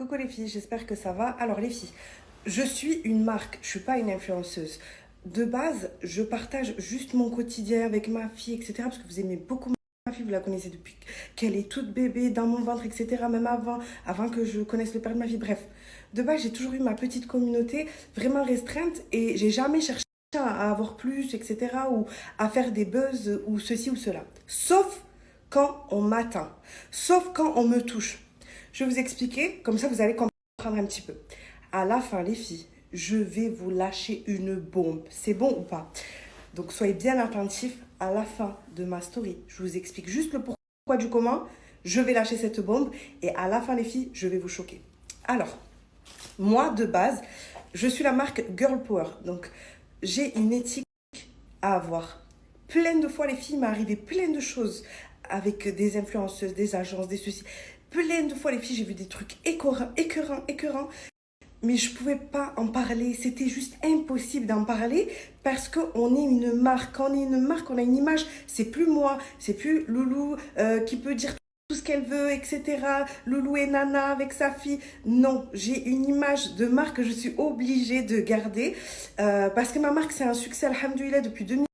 Coucou les filles, j'espère que ça va. Alors les filles, je suis une marque, je suis pas une influenceuse. De base, je partage juste mon quotidien avec ma fille, etc. Parce que vous aimez beaucoup ma fille, vous la connaissez depuis qu'elle est toute bébé, dans mon ventre, etc. Même avant que je connaisse le père de ma fille. Bref, de base, j'ai toujours eu ma petite communauté vraiment restreinte et j'ai jamais cherché à avoir plus, etc. ou à faire des buzz ou ceci ou cela. Sauf quand on m'atteint, sauf quand on me touche. Je vais vous expliquer, comme ça vous allez comprendre un petit peu. À la fin, les filles, je vais vous lâcher une bombe. C'est bon ou pas? Donc soyez bien attentifs. À la fin de ma story, je vous explique juste le pourquoi du comment. Je vais lâcher cette bombe et à la fin, les filles, je vais vous choquer. Alors, moi, de base, je suis la marque Girl Power. Donc, j'ai une éthique à avoir. Plein de fois, les filles, il m'est arrivé plein de choses avec des influenceuses, des agences, des ceci. Plein de fois, les filles, j'ai vu des trucs écœurants. Mais je ne pouvais pas en parler. C'était juste impossible d'en parler parce qu'on est une marque. Quand on est une marque, on a une image. C'est plus moi, c'est plus Loulou qui peut dire tout ce qu'elle veut, etc. Loulou et Nana avec sa fille. Non, j'ai une image de marque que je suis obligée de garder parce que ma marque, c'est un succès, alhamdoulilah, depuis 2021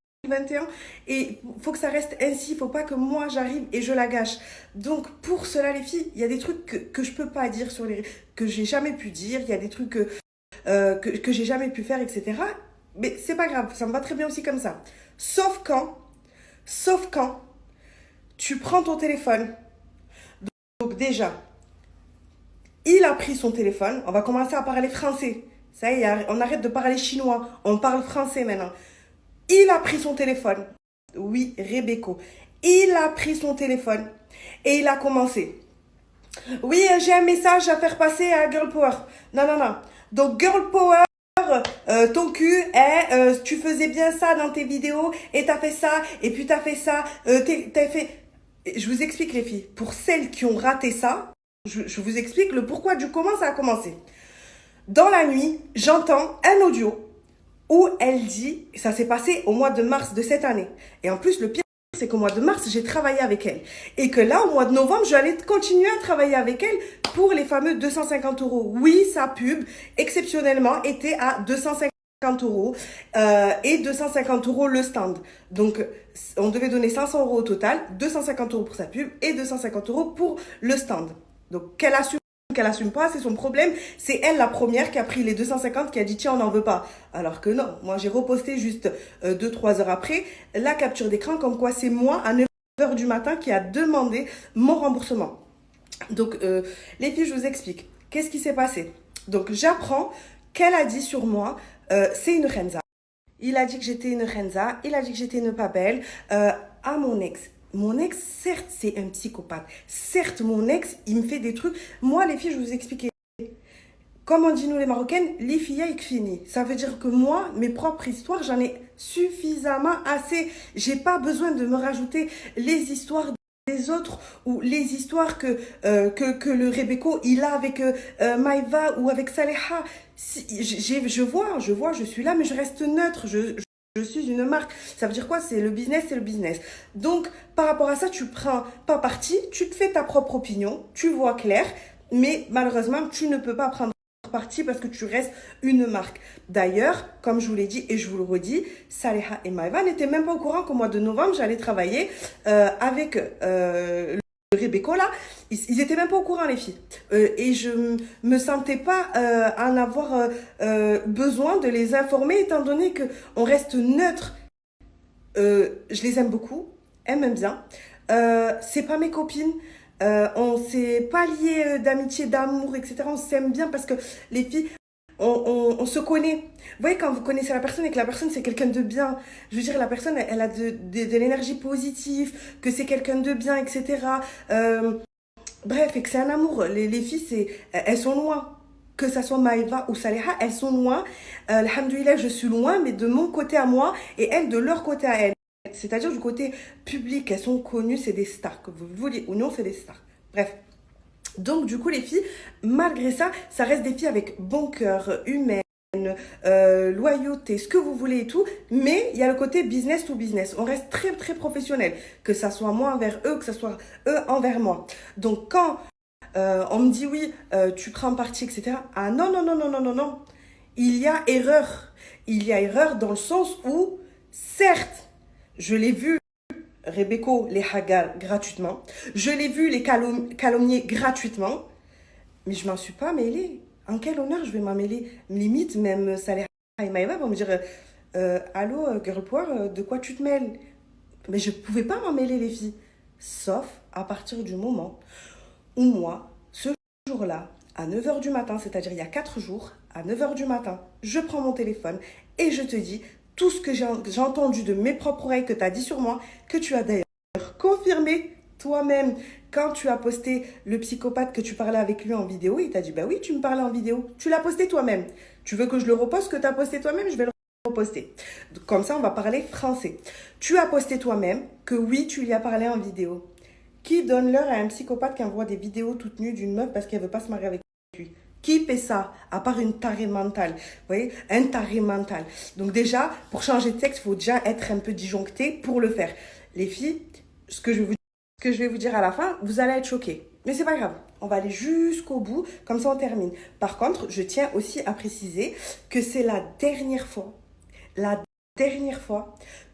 et il faut que ça reste ainsi, il ne faut pas que moi j'arrive et je la gâche. Donc pour cela les filles, il y a des trucs que je ne peux pas dire que j'ai jamais pu dire, il y a des trucs que j'ai jamais pu faire, etc. Mais c'est pas grave, ça me va très bien aussi comme ça. Sauf quand tu prends ton téléphone. Donc déjà, il a pris son téléphone, on va commencer à parler français. Ça y est, on arrête de parler chinois, on parle français maintenant. Il a pris son téléphone. Oui, Rebecca. Il a pris son téléphone et il a commencé. Oui, j'ai un message à faire passer à Girl Power. Non. Donc, Girl Power, ton cul est, tu faisais bien ça dans tes vidéos et t'as fait ça et puis t'as fait ça. T'as fait... Je vous explique les filles. Pour celles qui ont raté ça, je vous explique le pourquoi du comment ça a commencé. Dans la nuit, j'entends un audio où elle dit, ça s'est passé au mois de mars de cette année. Et en plus, le pire, c'est qu'au mois de mars, j'ai travaillé avec elle. Et que là, au mois de novembre, j'allais continuer à travailler avec elle pour les fameux 250 euros. Oui, sa pub, exceptionnellement, était à 250 euros et 250 euros le stand. Donc, on devait donner 500 euros au total, 250 euros pour sa pub et 250 euros pour le stand. Donc, qu'elle assume pas, c'est son problème. C'est elle la première qui a pris les 250, qui a dit tiens, on n'en veut pas. Alors que non, moi j'ai reposté juste 2-3 heures après la capture d'écran comme quoi c'est moi à 9h du matin qui a demandé mon remboursement. Donc les filles, je vous explique. Qu'est-ce qui s'est passé? Donc j'apprends qu'elle a dit sur moi c'est une renza. Il a dit que j'étais une renza, il a dit que j'étais une pas belle à mon ex. Mon ex, certes, c'est un psychopathe. Certes, mon ex, il me fait des trucs. Moi, les filles, je vous expliquais. Comme on dit nous les Marocaines, les filles fini. Ça veut dire que moi, mes propres histoires, j'en ai suffisamment assez. J'ai pas besoin de me rajouter les histoires des autres ou les histoires que le Rebecca il a avec Maïva ou avec Saleha. Je vois, je suis là, mais je reste neutre. Je suis une marque. Ça veut dire quoi? C'est le business. Donc, par rapport à ça, tu prends pas parti, tu te fais ta propre opinion, tu vois clair, mais malheureusement, tu ne peux pas prendre parti parce que tu restes une marque. D'ailleurs, comme je vous l'ai dit et je vous le redis, Saleha et Maïva n'étaient même pas au courant qu'au mois de novembre, j'allais travailler avec le Rebecca là. Ils étaient même pas au courant les filles. Et je me sentais pas en avoir besoin de les informer étant donné que on reste neutre. Je les aime beaucoup, elles m'aiment bien. C'est pas mes copines. On s'est pas liés d'amitié, d'amour, etc. On s'aime bien parce que les filles, on se connaît. Vous voyez, quand vous connaissez la personne et que la personne c'est quelqu'un de bien, je veux dire, la personne elle a de l'énergie positive, que c'est quelqu'un de bien, etc. Bref, et que c'est un amour. Les filles, elles sont loin. Que ça soit Maïva ou Saleha, elles sont loin. Alhamdoulilah, je suis loin, mais de mon côté à moi et elles de leur côté à elles. C'est-à-dire du côté public, elles sont connues, c'est des stars. Que vous le vouliez ou non, c'est des stars. Bref. Donc, du coup, les filles, malgré ça, ça reste des filles avec bon cœur, humaine, loyauté, ce que vous voulez et tout. Mais il y a le côté business to business. On reste très, très professionnel. Que ça soit moi envers eux, que ça soit eux envers moi. Donc, quand On me dit oui, tu prends parti, etc. Ah non, non, non, non, non, non, non. Il y a erreur. Il y a erreur dans le sens où, certes, je l'ai vu, Rebecca les hagar gratuitement. Je l'ai vu les calomnier gratuitement. Mais je m'en suis pas mêlée. En quel honneur je vais m'en mêler? Limite, même Saleh Maïva va me dire allô, girl power, de quoi tu te mêles? Mais je pouvais pas m'en mêler, les filles. Sauf à partir du moment où moi, ce jour-là, à 9h du matin, c'est-à-dire il y a 4 jours, à 9h du matin, je prends mon téléphone et je te dis tout ce que j'ai entendu de mes propres oreilles que tu as dit sur moi, que tu as d'ailleurs confirmé toi-même quand tu as posté le psychopathe que tu parlais avec lui en vidéo. Il t'a dit, bah oui, tu me parlais en vidéo. Tu l'as posté toi-même. Tu veux que je le reposte que tu as posté toi-même? Je vais le reposter. Comme ça, on va parler français. Tu as posté toi-même que oui, tu lui as parlé en vidéo. Qui donne l'heure à un psychopathe qui envoie des vidéos toutes nues d'une meuf parce qu'elle veut pas se marier avec lui? Qui fait ça, à part une tarée mentale? Vous voyez, un taré mental. Donc déjà, pour changer de sexe, il faut déjà être un peu disjoncté pour le faire. Les filles, ce que je vais vous dire à la fin, vous allez être choqués. Mais c'est pas grave, on va aller jusqu'au bout, comme ça on termine. Par contre, je tiens aussi à préciser que c'est la dernière fois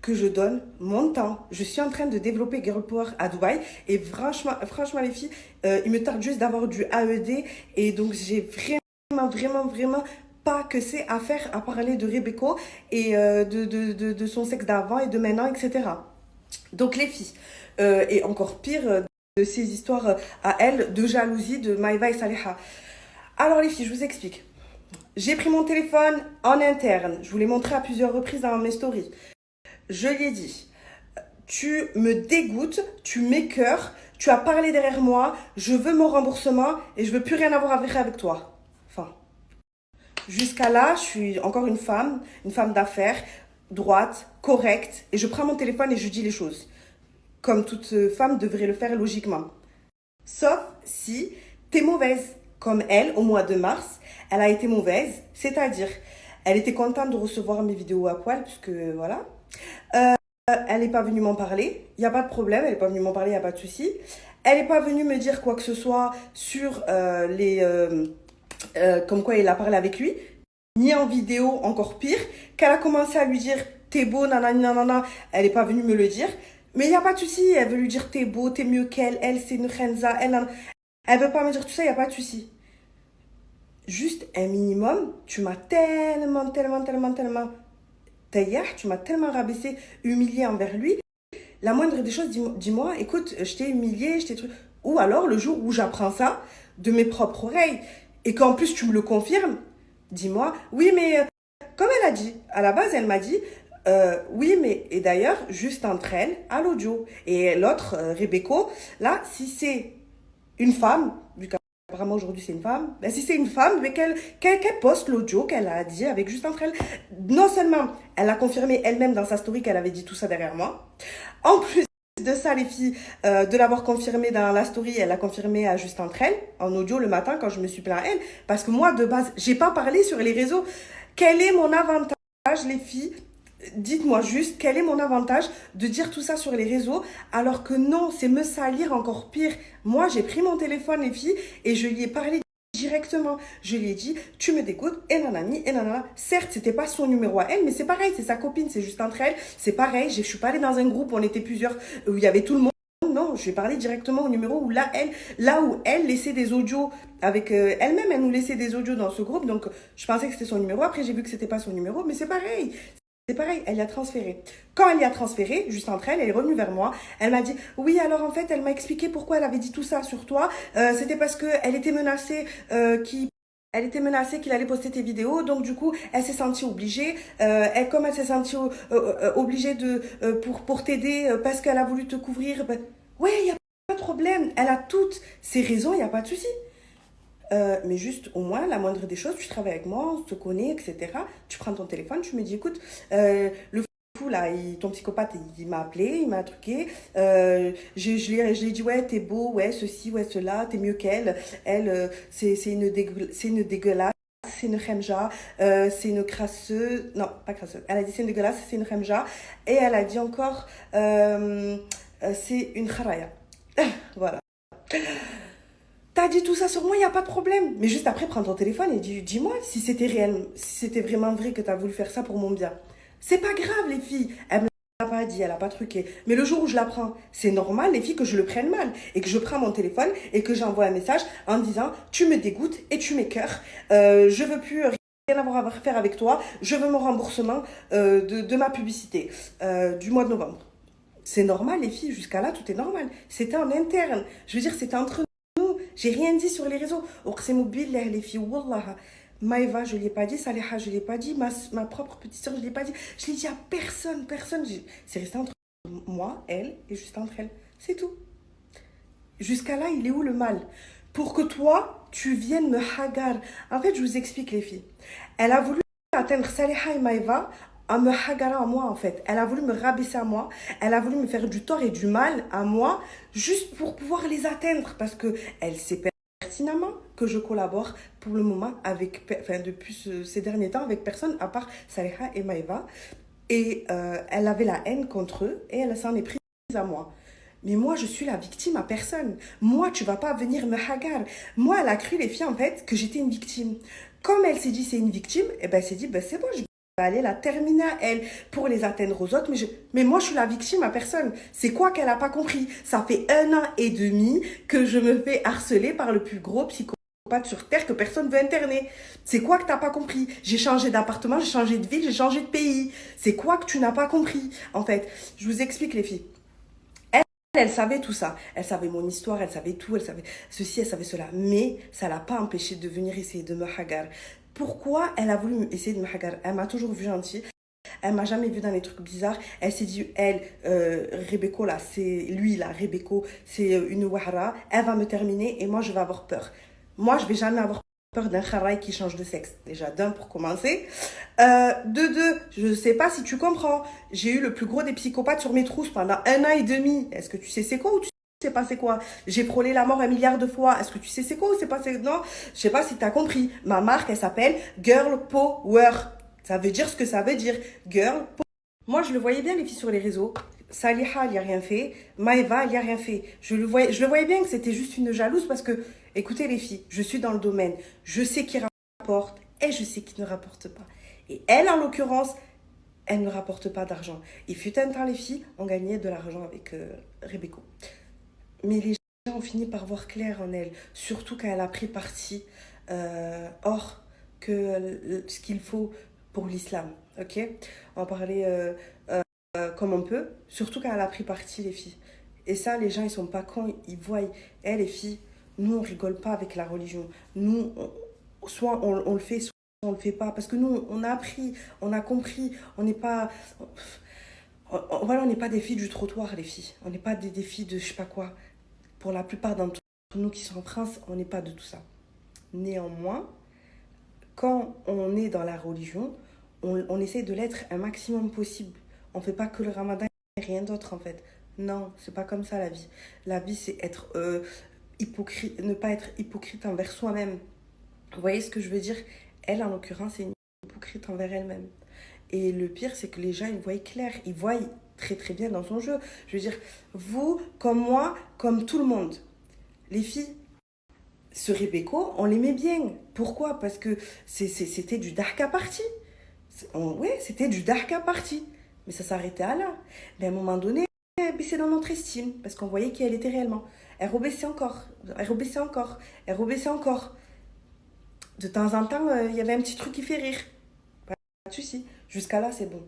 que je donne mon temps. Je suis en train de développer Girl Power à Dubaï et franchement les filles, il me tarde juste d'avoir du AED et donc j'ai vraiment pas que c'est à faire à parler de Rebecca et de son sexe d'avant et de maintenant, etc. Donc les filles, et encore pire, de ces histoires à elle, de jalousie de Maïva et Saleha. Alors les filles, je vous explique. J'ai pris mon téléphone en interne. Je vous l'ai montré à plusieurs reprises dans mes stories. Je lui ai dit, tu me dégoûtes, tu m'écœures, tu as parlé derrière moi, je veux mon remboursement et je veux plus rien avoir à faire avec toi. Enfin, jusqu'à là, je suis encore une femme d'affaires, droite, correcte, et je prends mon téléphone et je dis les choses. Comme toute femme devrait le faire logiquement. Sauf si t'es mauvaise. Comme elle, au mois de mars, elle a été mauvaise. C'est-à-dire, elle était contente de recevoir mes vidéos à poil, puisque voilà. Elle n'est pas venue m'en parler. Il n'y a pas de problème, elle n'est pas venue m'en parler, il n'y a pas de souci. Elle n'est pas venue me dire quoi que ce soit sur comme quoi il a parlé avec lui. Ni en vidéo, encore pire. Qu'elle a commencé à lui dire t'es beau, nanana, nanana. Elle n'est pas venue me le dire. Mais il n'y a pas de souci, elle veut lui dire t'es beau, t'es mieux qu'elle, elle c'est une Renza, elle veut pas me dire tout ça, il n'y a pas de souci. Juste un minimum, tu m'as tellement, taillard, tu m'as tellement rabaissé, humilié envers lui. La moindre des choses, dis-moi, écoute, je t'ai humilié, je t'ai truc. Ou alors, le jour où j'apprends ça de mes propres oreilles, et qu'en plus tu me le confirmes, dis-moi, oui, mais comme elle a dit, à la base, elle m'a dit, oui, mais, et d'ailleurs, juste entre elles, à l'audio. Et l'autre, Rebecca, là, si c'est une femme, vu qu'apparemment aujourd'hui c'est une femme, ben si c'est une femme, mais qu'elle poste l'audio qu'elle a dit avec juste entre elles. Non seulement elle a confirmé elle-même dans sa story qu'elle avait dit tout ça derrière moi, en plus de ça, les filles, de l'avoir confirmé dans la story, elle l'a confirmé à juste entre elles, en audio le matin quand je me suis plaint à elle, parce que moi de base, j'ai pas parlé sur les réseaux. Quel est mon avantage, les filles? Dites-moi juste, quel est mon avantage de dire tout ça sur les réseaux alors que non, c'est me salir encore pire. Moi, j'ai pris mon téléphone, les filles, et je lui ai parlé directement. Je lui ai dit, tu me dégoûtes, et nanani, et nanana. Certes, c'était pas son numéro à elle, mais c'est pareil, c'est sa copine, c'est juste entre elles. C'est pareil, je suis pas allée dans un groupe où on était plusieurs, où il y avait tout le monde. Non, je lui ai parlé directement au numéro où là où elle laissait des audios avec elle-même, elle nous laissait des audios dans ce groupe. Donc, je pensais que c'était son numéro. Après, j'ai vu que c'était pas son numéro, mais c'est pareil. C'est pareil, elle y a transféré. Quand elle y a transféré, juste entre elles, elle est revenue vers moi. Elle m'a dit, oui, alors en fait, elle m'a expliqué pourquoi elle avait dit tout ça sur toi. C'était parce qu'elle était menacée elle était menacée qu'il allait poster tes vidéos. Donc du coup, elle s'est sentie obligée. Comme elle s'est sentie obligée pour t'aider parce qu'elle a voulu te couvrir. Ben, ouais, il n'y a pas de problème. Elle a toutes ses raisons, il n'y a pas de souci. Mais juste, au moins, la moindre des choses, tu travailles avec moi, on se connaît, etc. Tu prends ton téléphone, tu me dis, écoute, le fou, là, ton psychopathe, il m'a appelé, il m'a truqué. Je lui ai dit, ouais, t'es beau, ouais, ceci, ouais, cela, t'es mieux qu'elle. Elle, c'est une dégueulasse. C'est une khemja, c'est une crasseuse. Non, pas crasseuse. Elle a dit c'est une dégueulasse, c'est une khemja. Et elle a dit encore, c'est une kharaya. Voilà. t'as dit tout ça sur moi, il n'y a pas de problème. Mais juste après, prends ton téléphone et dis-moi si c'était réel, si c'était vraiment vrai que t'as voulu faire ça pour mon bien. C'est pas grave, les filles. Elle me l'a pas dit, elle a pas truqué. Mais le jour où je la prends, c'est normal, les filles, que je le prenne mal. Et que je prends mon téléphone et que j'envoie un message en disant, tu me dégoûtes et tu m'écœures. Je veux plus rien avoir à faire avec toi. Je veux mon remboursement de ma publicité du mois de novembre. C'est normal, les filles, jusqu'à là, tout est normal. C'était en interne. Je veux dire, c'était entre nous. J'ai rien dit sur les réseaux. Oqsemu billah, les filles, wallah. Maïva, je ne l'ai pas dit. Saliha, je ne l'ai pas dit. Ma propre petite soeur, je ne l'ai pas dit. Je l'ai dit à personne, personne. C'est resté entre moi, elle, et juste entre elles. C'est tout. Jusqu'à là, il est où le mal? Pour que toi, tu viennes me hagar. En fait, je vous explique, les filles. Elle a voulu atteindre Saliha et Maïva en me hagarant à moi, en fait. Elle a voulu me rabaisser à moi. Elle a voulu me faire du tort et du mal à moi, juste pour pouvoir les atteindre. Parce que elle sait pertinemment que je collabore pour le moment avec, enfin, depuis ces derniers temps, avec personne à part Saliha et Maïva. Et elle avait la haine contre eux et elle s'en est prise à moi. Mais moi, je suis la victime à personne. Moi, tu vas pas venir me hagar. Moi, elle a cru, les filles, en fait, que j'étais une victime. Comme elle s'est dit c'est une victime, eh ben, elle s'est dit, ben, c'est bon, je vais aller la terminer à elle pour les atteindre aux autres. Mais moi, je suis la victime à personne. C'est quoi qu'elle a pas compris? Ça fait 1 an et demi que je me fais harceler par le plus gros psychopathe sur Terre que personne veut interner. C'est quoi que t'as pas compris? J'ai changé d'appartement, j'ai changé de ville, j'ai changé de pays. C'est quoi que tu n'as pas compris? En fait, je vous explique, les filles. Elle savait tout ça. Elle savait mon histoire, elle savait tout, elle savait ceci, elle savait cela. Mais ça l'a pas empêché de venir essayer de me hagar. Pourquoi elle a voulu essayer de me hagar? Elle m'a toujours vu gentille. Elle m'a jamais vu dans les trucs bizarres. Elle s'est dit, elle, Rebeko, là, c'est lui, là, Rebeko, c'est une wahra. Elle va me terminer et moi, je vais avoir peur. Moi, je vais jamais avoir peur d'un kharaï qui change de sexe. Déjà, d'un, pour commencer. De deux, je sais pas si tu comprends. J'ai eu le plus gros des psychopathes sur mes trousses pendant 1 an et demi. Est-ce que tu sais c'est quoi ou tu sais pas c'est quoi? J'ai frôlé la mort 1 milliard de fois. Est-ce que tu sais c'est quoi ou c'est pas c'est... Non, je sais pas si t'as compris. Ma marque, elle s'appelle Girl Power. Ça veut dire ce que ça veut dire. Girl Power. Moi, je le voyais bien, les filles sur les réseaux. Saliha, elle n'y a rien fait. Maëva, elle n'y a rien fait. Je le voyais bien que c'était juste une jalouse parce que, écoutez, les filles, je suis dans le domaine. Je sais qui rapporte et je sais qui ne rapporte pas. Et elle, en l'occurrence, elle ne rapporte pas d'argent. Il fut un temps, les filles, on gagnait de l'argent avec Rebeko. Mais les gens ont fini par voir clair en elle, surtout quand elle a pris parti hors que ce qu'il faut pour l'islam. Ok? On va parler comme on peut, surtout quand elle a pris parti, les filles. Et ça, les gens, ils sont pas cons, ils voient. Eh, les filles, nous, on rigole pas avec la religion. Nous, soit on le fait, soit on le fait pas. Parce que nous, on a appris, on a compris, on n'est pas... voilà, on n'est pas des filles du trottoir, les filles. On n'est pas des filles de je sais pas quoi. Pour la plupart d'entre nous qui sont en France, on n'est pas de tout ça. Néanmoins, quand on est dans la religion, on essaie de l'être un maximum possible. On ne fait pas que le ramadan et rien d'autre, en fait. Non, c'est pas comme ça, la vie. La vie, c'est être hypocrite, ne pas être hypocrite envers soi-même. Vous voyez ce que je veux dire? Elle, en l'occurrence, c'est une hypocrite envers elle-même. Et le pire, c'est que les gens, ils voient clair. Ils voient très très bien dans son jeu. Je veux dire, vous, comme moi, comme tout le monde. Les filles, ce Rebeko, on l'aimait bien. Pourquoi? Parce que c'était du dark à partie. Ouais, c'était du dark à partie. Mais ça s'arrêtait à là. Mais à un moment donné, elle baissait dans notre estime. Parce qu'on voyait qui elle était réellement. Elle rebaissait encore. Elle rebaissait encore. Elle rebaissait encore. De temps en temps, il y avait un petit truc qui fait rire. Pas de souci. Jusqu'à là, c'est bon.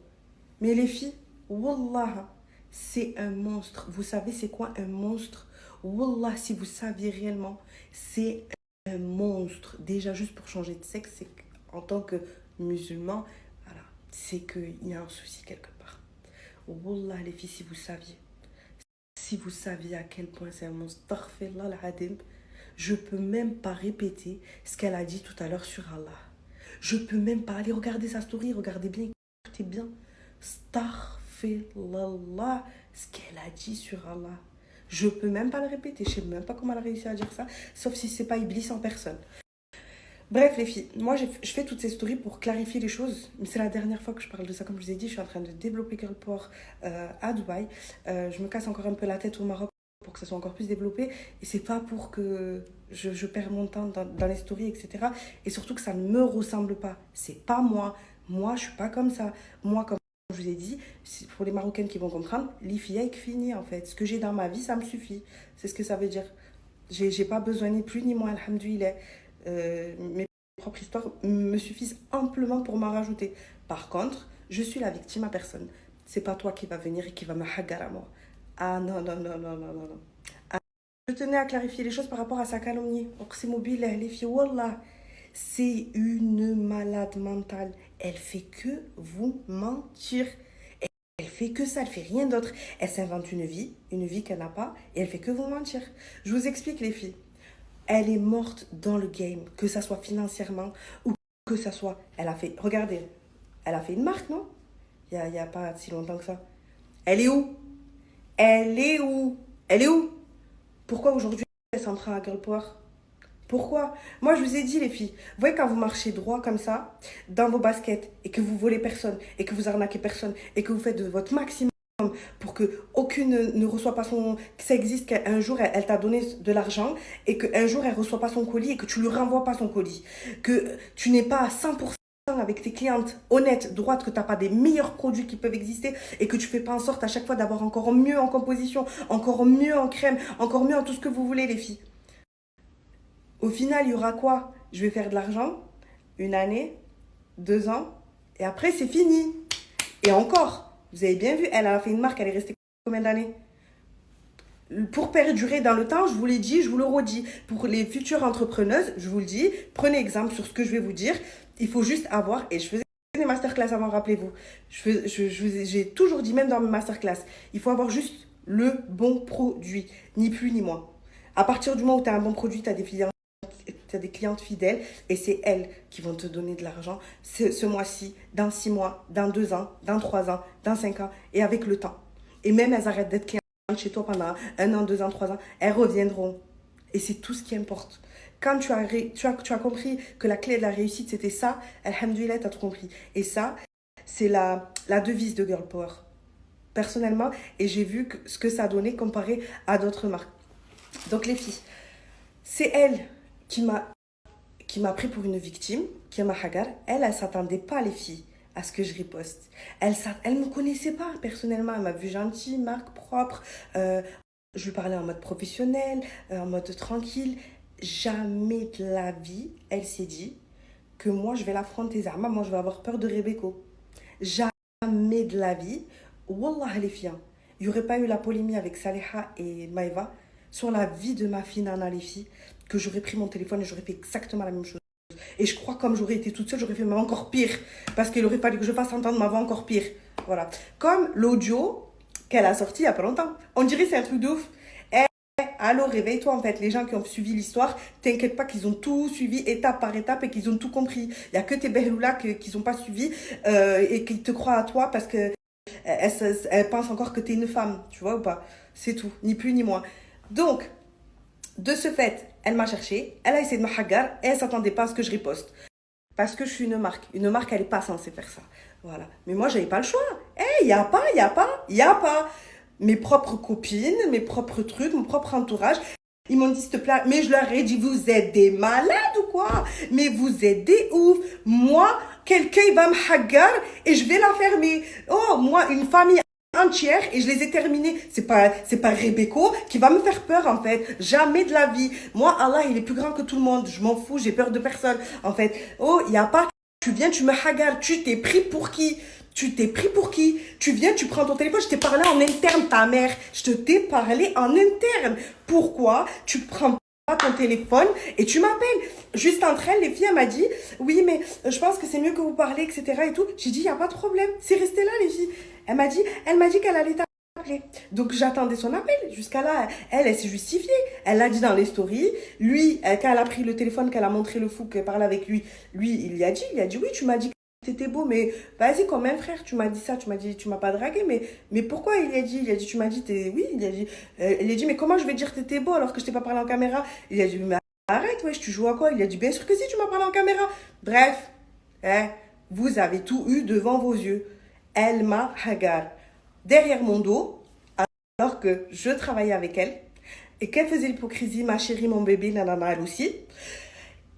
Mais les filles, wallah, c'est un monstre. Vous savez c'est quoi un monstre? Wallah, si vous saviez réellement, c'est un monstre. Déjà, juste pour changer de sexe, c'est en tant que musulman, voilà, c'est qu'il y a un souci quelque part. Wallah, les filles, si vous saviez. Si vous saviez à quel point c'est un monstre. Astaghfirullah al-Azim. Je peux même pas répéter ce qu'elle a dit tout à l'heure sur Allah. Je peux même pas aller regarder sa story, regardez bien, écoutez bien. Astaghfirullah, ce qu'elle a dit sur Allah. Je peux même pas le répéter, je sais même pas comment elle a réussi à dire ça, sauf si c'est pas Iblis en personne. Bref, les filles, moi je fais toutes ces stories pour clarifier les choses, mais c'est la dernière fois que je parle de ça. Comme je vous ai dit, je suis en train de développer Girl Power à Dubaï. Je me casse encore un peu la tête au Maroc pour que ça soit encore plus développé, et c'est pas pour que je perds mon temps dans les stories, etc. Et surtout que ça ne me ressemble pas. C'est pas moi. Moi, je suis pas comme ça. Moi, comme je vous ai dit, pour les Marocaines qui vont comprendre, les filles avec fini en fait. Ce que j'ai dans ma vie, ça me suffit. C'est ce que ça veut dire. J'ai pas besoin ni plus ni moins, alhamdoulilah. Mes propres histoires me suffisent amplement pour m'en rajouter. Par contre, je suis la victime à personne. C'est pas toi qui va venir et qui va me hagar à moi. Ah non, non, non, non, non, non. Ah, je tenais à clarifier les choses par rapport à sa calomnie. C'est mobile, les filles, wallah. C'est une malade mentale. Elle fait que vous mentir. Elle fait que ça, elle fait rien d'autre. Elle s'invente une vie qu'elle n'a pas, et elle fait que vous mentir. Je vous explique les filles. Elle est morte dans le game, que ça soit financièrement ou que ça soit... Elle a fait... Regardez, elle a fait une marque, non? Il y a pas si longtemps que ça. Elle est où? Elle est où? Elle est où? Pourquoi aujourd'hui elle s'en prend à Girl Power? Pourquoi? Moi, je vous ai dit, les filles, vous voyez quand vous marchez droit comme ça, dans vos baskets, et que vous volez personne, et que vous arnaquez personne, et que vous faites de votre maximum pour que aucune ne reçoit pas son... que ça existe, qu'un jour, elle t'a donné de l'argent, et qu'un jour, elle ne reçoit pas son colis, et que tu lui renvoies pas son colis. Que tu n'es pas à 100% avec tes clientes honnêtes, droites, que tu n'as pas des meilleurs produits qui peuvent exister, et que tu fais pas en sorte à chaque fois d'avoir encore mieux en composition, encore mieux en crème, encore mieux en tout ce que vous voulez, les filles. Au final, il y aura quoi? Je vais faire de l'argent, une année, 2 ans, et après, c'est fini. Et encore, vous avez bien vu, elle a fait une marque, elle est restée combien d'années? Pour perdurer dans le temps, je vous l'ai dit, je vous le redis. Pour les futures entrepreneuses, je vous le dis, prenez exemple sur ce que je vais vous dire. Il faut juste avoir, et je faisais des masterclass avant, rappelez-vous. J'ai toujours dit, même dans mes masterclass, il faut avoir juste le bon produit, ni plus ni moins. À partir du moment où tu as un bon produit, tu as des clientes fidèles et c'est elles qui vont te donner de l'argent ce mois-ci, dans 6 mois, dans 2 ans, dans 3 ans, dans 5 ans et avec le temps. Et même elles arrêtent d'être clientes chez toi pendant 1 an, 2 ans, 3 ans, elles reviendront. Et c'est tout ce qui importe. Quand tu as compris que la clé de la réussite c'était ça, alhamdoulilah, tu as tout compris. Et ça, c'est la devise de Girl Power. Personnellement, et j'ai vu ce que ça a donné comparé à d'autres marques. Donc les filles, c'est elle qui m'a pris pour une victime, qui m'a hagar. Elle s'attendait pas, les filles, à ce que je riposte. Elle me connaissait pas personnellement. Elle m'a vu gentille, marque propre. Je lui parlais en mode professionnel, en mode tranquille. Jamais de la vie, elle s'est dit que moi, je vais l'affronter. Zama, moi, je vais avoir peur de Rebecca. Jamais de la vie. Wallah, les filles, il n'y aurait pas eu la polémique avec Saleha et Maïva sur la vie de ma fille Nana, les filles, que j'aurais pris mon téléphone et j'aurais fait exactement la même chose. Et je crois que comme j'aurais été toute seule, j'aurais fait ma voix encore pire. Parce qu'il aurait fallu que je fasse entendre ma voix encore pire. Voilà. Comme l'audio qu'elle a sorti il n'y a pas longtemps. On dirait que c'est un truc de ouf. Allô, réveille-toi en fait. Les gens qui ont suivi l'histoire, t'inquiète pas qu'ils ont tout suivi étape par étape et qu'ils ont tout compris. Il n'y a que tes behloulas qui n'ont pas suivi et qui te croient à toi parce que elle pense encore que t'es une femme. Tu vois ou pas? C'est tout. Ni plus ni moins. Donc, de ce fait, elle m'a cherché, elle a essayé de me hagar et elle s'attendait pas à ce que je riposte. Parce que je suis une marque. Une marque, elle n'est pas censée faire ça. Voilà. Mais moi, j'avais pas le choix. Il y a pas. Mes propres copines, mes propres trucs, mon propre entourage, ils m'ont dit, s'il te plaît, mais je leur ai dit, vous êtes des malades ou quoi? Mais vous êtes des ouf. Moi, quelqu'un, il va me hagar et je vais la fermer. Oh, moi, une famille entière et je les ai terminés. C'est pas Rebecca qui va me faire peur en fait. Jamais de la vie. Moi, Allah, il est plus grand que tout le monde. Je m'en fous, j'ai peur de personne. En fait, oh, il y a pas. Tu viens, tu me hagar. Tu t'es pris pour qui? Tu viens, tu prends ton téléphone. Je t'ai parlé en interne, ta mère. Je t'ai parlé en interne. Pourquoi tu prends pas ton téléphone et tu m'appelles? Juste entre elles, les filles, elle m'a dit, oui, mais je pense que c'est mieux que vous parlez, etc. et tout. J'ai dit, il n'y a pas de problème. C'est resté là, les filles. Elle m'a dit qu'elle allait t'appeler. Donc, j'attendais son appel. Jusqu'à là, elle s'est justifiée. Elle l'a dit dans les stories. Lui, quand elle a pris le téléphone, qu'elle a montré le fou, qu'elle parlait avec lui, il lui a dit, oui, tu m'as dit que t'étais beau, mais vas-y quand même, frère, tu m'as dit ça, tu m'as pas dragué, mais pourquoi il a dit, tu m'as dit, oui, il a dit, mais comment je vais dire que t'étais beau alors que je t'ai pas parlé en caméra? Il a dit, mais arrête, wesh, tu joues à quoi? Il a dit, bien sûr que si, tu m'as parlé en caméra. Bref, vous avez tout eu devant vos yeux. Elle m'a hagar derrière mon dos, alors que je travaillais avec elle. Et qu'elle faisait l'hypocrisie, ma chérie, mon bébé, nanana, elle aussi.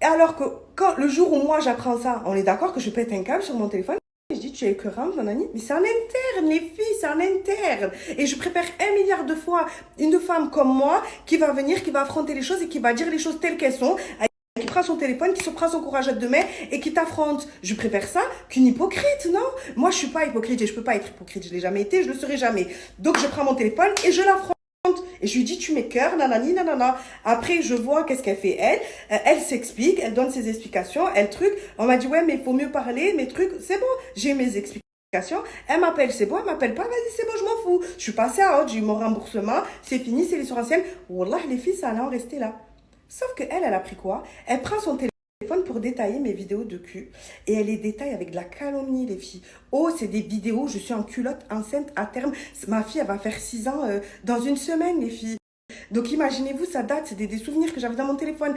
Et alors que le jour où moi j'apprends ça, on est d'accord que je pète un câble sur mon téléphone. Je dis, tu es écœurante, nanani. Mais c'est en interne, les filles, c'est en interne. Et je préfère 1 milliard de fois une femme comme moi qui va venir, qui va affronter les choses et qui va dire les choses telles qu'elles sont, qui prend son téléphone, qui se prend son courage à deux mains et qui t'affronte. Je préfère ça qu'une hypocrite, non? Moi, je suis pas hypocrite et je peux pas être hypocrite. Je l'ai jamais été, je le serai jamais. Donc, je prends mon téléphone et je l'affronte. Et je lui dis, tu m'écœures, nanani, nanana. Après, je vois qu'est-ce qu'elle fait, elle. Elle s'explique, elle donne ses explications, elle truc. On m'a dit, ouais, mais il faut mieux parler, mes trucs. C'est bon, j'ai mes explications. Elle m'appelle, c'est bon, elle m'appelle pas, vas-y, c'est bon, je m'en fous. Je suis passée à autre, j'ai eu mon remboursement, c'est fini, c'est l'essentiel. Wallah, les filles, ça allait en rester là. Sauf que elle a pris quoi? Elle prend son téléphone pour détailler mes vidéos de cul. Et elle les détaille avec de la calomnie, les filles. Oh, c'est des vidéos, je suis en culotte enceinte à terme. Ma fille, elle va faire 6 ans dans une semaine, les filles. Donc imaginez-vous, ça date, c'est des souvenirs que j'avais dans mon téléphone.